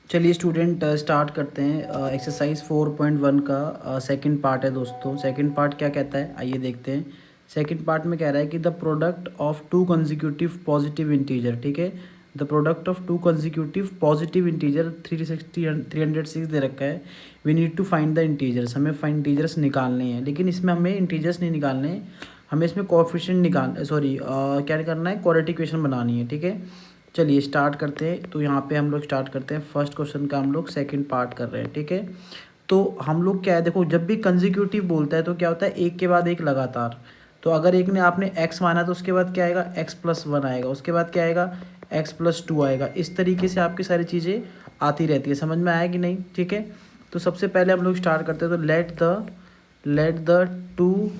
चलिए student start करते हैं। एक्सरसाइज 4.1 का सेकंड पार्ट है दोस्तों। सेकंड पार्ट क्या कहता है आइए देखते हैं। सेकंड पार्ट में कह रहा है कि the product of two consecutive positive integer, ठीक है। The product of two consecutive positive integer 306 दे रखा है। We need to find the integers, हमें फाइंड इंटीजर्स निकालने हैं, लेकिन इसमें हमें इंटीजर्स नहीं निकालने हैं, हमें इसमें कोएफिशिएंट क्या करना है, क्वाड्रेटिक इक्वेशन बनानी है, ठीक है। चलिए स्टार्ट करते हैं। तो यहाँ पे हम लोग स्टार्ट करते हैं। फर्स्ट क्वेश्चन का हम लोग सेकंड पार्ट कर रहे हैं, ठीक है। तो हम लोग क्या है, देखो जब भी कंसेक्यूटिव बोलता है तो क्या होता है, एक के बाद एक लगातार। तो अगर एक ने आपने x माना तो उसके बाद क्या आएगा, x+1 आएगा, उसके बाद क्या आएगा, x+2 आएगा। इस तरीके से आपकी सारी चीज़ें आती रहती है। समझ में आया कि नहीं, ठीक है। तो सबसे पहले हम लोग स्टार्ट करते हैं। तो let the two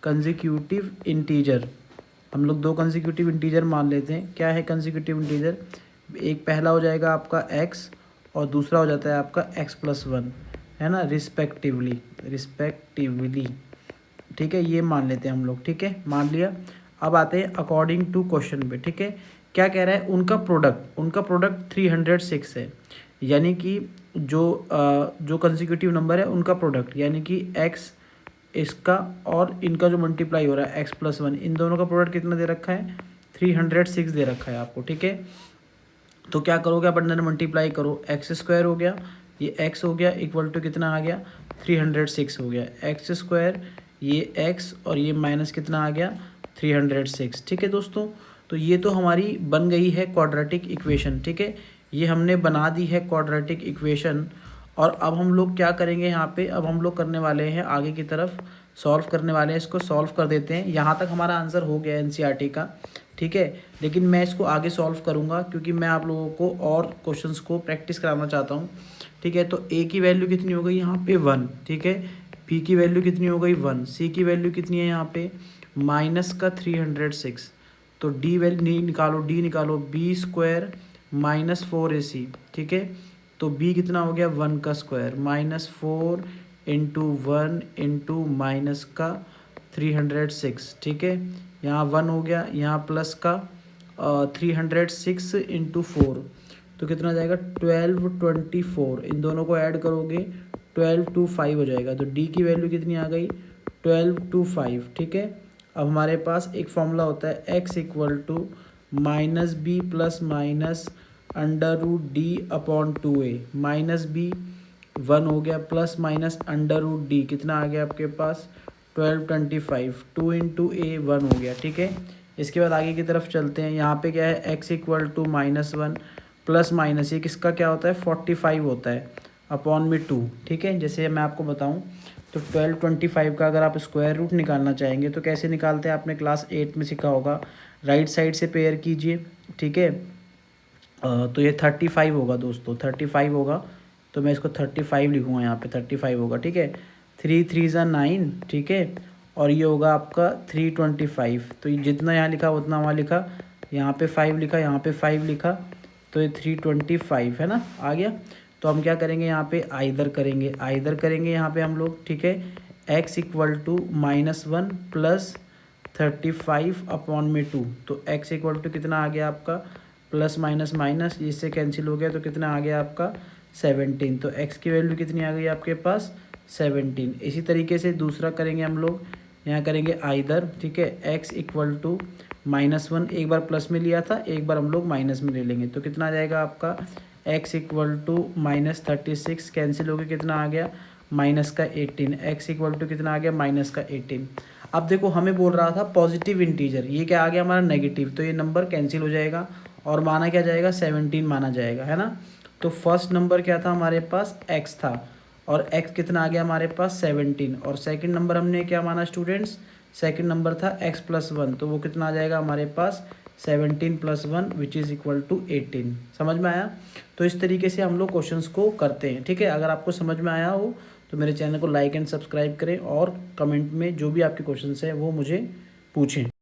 consecutive integer, हम लोग दो कंसेक्यूटिव इंटीजर मान लेते हैं। क्या है कंसेक्यूटिव इंटीजर, एक पहला हो जाएगा आपका x और दूसरा हो जाता है आपका x+1, है ना, रिस्पेक्टिवली, ठीक है। ये मान लेते हैं हम लोग, ठीक है, मान लिया। अब आते हैं अकॉर्डिंग टू क्वेश्चन पे, ठीक है। क्या कह रहा है, उनका प्रोडक्ट 306 है, यानी कि जो कंसेक्यूटिव नंबर है उनका प्रोडक्ट, यानी कि x इसका और इनका जो मल्टीप्लाई हो रहा है x+1, इन दोनों का प्रोडक्ट कितना दे रखा है, 306 दे रखा है आपको, ठीक है। तो क्या करोगे आप, अंदर मल्टीप्लाई करो, x² हो गया, ये x हो गया, इक्वल टू कितना आ गया, 306 हो गया, x², ये x और ये माइनस कितना आ गया, 306, ठीक है दोस्तों। तो ये तो हमारी बन गई है क्वाड्रेटिक इक्वेशन, ठीक है, ये हमने बना दी है क्वाड्रेटिक इक्वेशन। और अब हम लोग क्या करेंगे यहाँ पे, अब हम लोग करने वाले हैं आगे की तरफ सॉल्व करने वाले हैं। इसको सॉल्व कर देते हैं। यहाँ तक हमारा आंसर हो गया एनसीईआरटी का, ठीक है, लेकिन मैं इसको आगे सॉल्व करूँगा क्योंकि मैं आप लोगों को और क्वेश्चंस को प्रैक्टिस कराना चाहता हूँ, ठीक है। तो ए की वैल्यू कितनी हो गई यहाँ पे 1, ठीक है, बी की वैल्यू कितनी हो गई 1, सी की वैल्यू कितनी है यहाँ पे -306। तो डी वैल्यू निकालो, डी निकालो, b² -4ac, ठीक है। तो b कितना हो गया 1 का स्क्वायर, -4 × 1 × माइनस का 306, ठीक है। यहाँ 1 हो गया, यहाँ प्लस का 306 × 4, तो कितना जाएगा 1224। इन दोनों को ऐड करोगे 1225 हो जाएगा। तो डी की वैल्यू कितनी आ गई 1225, ठीक है। अब हमारे पास एक फॉर्मूला होता है x = -b ± √d/2a, -b 1 हो गया, प्लस माइनस √d कितना आ गया आपके पास 1225, 2 × a 1 हो गया, ठीक है। इसके बाद आगे की तरफ चलते हैं। यहाँ पे क्या है, x = -1 प्लस माइनस ये किसका क्या होता है 45 होता है अपॉन में 2, ठीक है। जैसे मैं आपको बताऊँ तो 1225 का अगर आप स्क्वायर रूट निकालना चाहेंगे तो कैसे निकालते हैं, आपने क्लास 8 में सीखा होगा, राइट साइड से पेयर कीजिए, ठीक है। तो ये 35 होगा दोस्तों, 35 होगा, तो मैं इसको 35 लिखूँगा, यहाँ पे 35 होगा, ठीक है। 3 3 × 9, ठीक है, और ये होगा आपका 325। तो ये जितना यहाँ लिखा उतना वहाँ लिखा, यहाँ पे 5 लिखा, यहाँ पे 5 लिखा, तो ये 325 है ना, आ गया। तो हम क्या करेंगे यहाँ पे, आइदर करेंगे यहाँ पे हम लोग, ठीक है। x = -1 प्लस 35/2, तो x = कितना आ गया आपका प्लस माइनस माइनस, इससे कैंसिल हो गया, तो कितना आ गया आपका 17। तो x की वैल्यू कितनी आ गई आपके पास 17। इसी तरीके से दूसरा करेंगे हम लोग, यहाँ करेंगे आइदर, ठीक है। x = -1, एक बार प्लस में लिया था, एक बार हम लोग माइनस में ले लेंगे, तो कितना आ जाएगा आपका x = -36, कैंसिल हो गया, कितना आ गया माइनस का 18, x = कितना आ गया माइनस का 18। अब देखो हमें बोल रहा था पॉजिटिव इंटीजर, ये क्या आ गया हमारा नेगेटिव, तो ये नंबर कैंसिल हो जाएगा और माना क्या जाएगा 17 माना जाएगा, है ना। तो फर्स्ट नंबर क्या था हमारे पास x था, और x कितना आ गया हमारे पास 17, और सेकंड नंबर हमने क्या माना स्टूडेंट्स, सेकंड नंबर था x+1, तो वो कितना आ जाएगा हमारे पास 17 + 1 विच इज़ इक्वल टू 18। समझ में आया। तो इस तरीके से हम लोग क्वेश्चंस को करते हैं, ठीक है। अगर आपको समझ में आया हो तो मेरे चैनल को लाइक एंड सब्सक्राइब करें और कमेंट में जो भी आपके क्वेश्चंस हैं वो मुझे पूछें।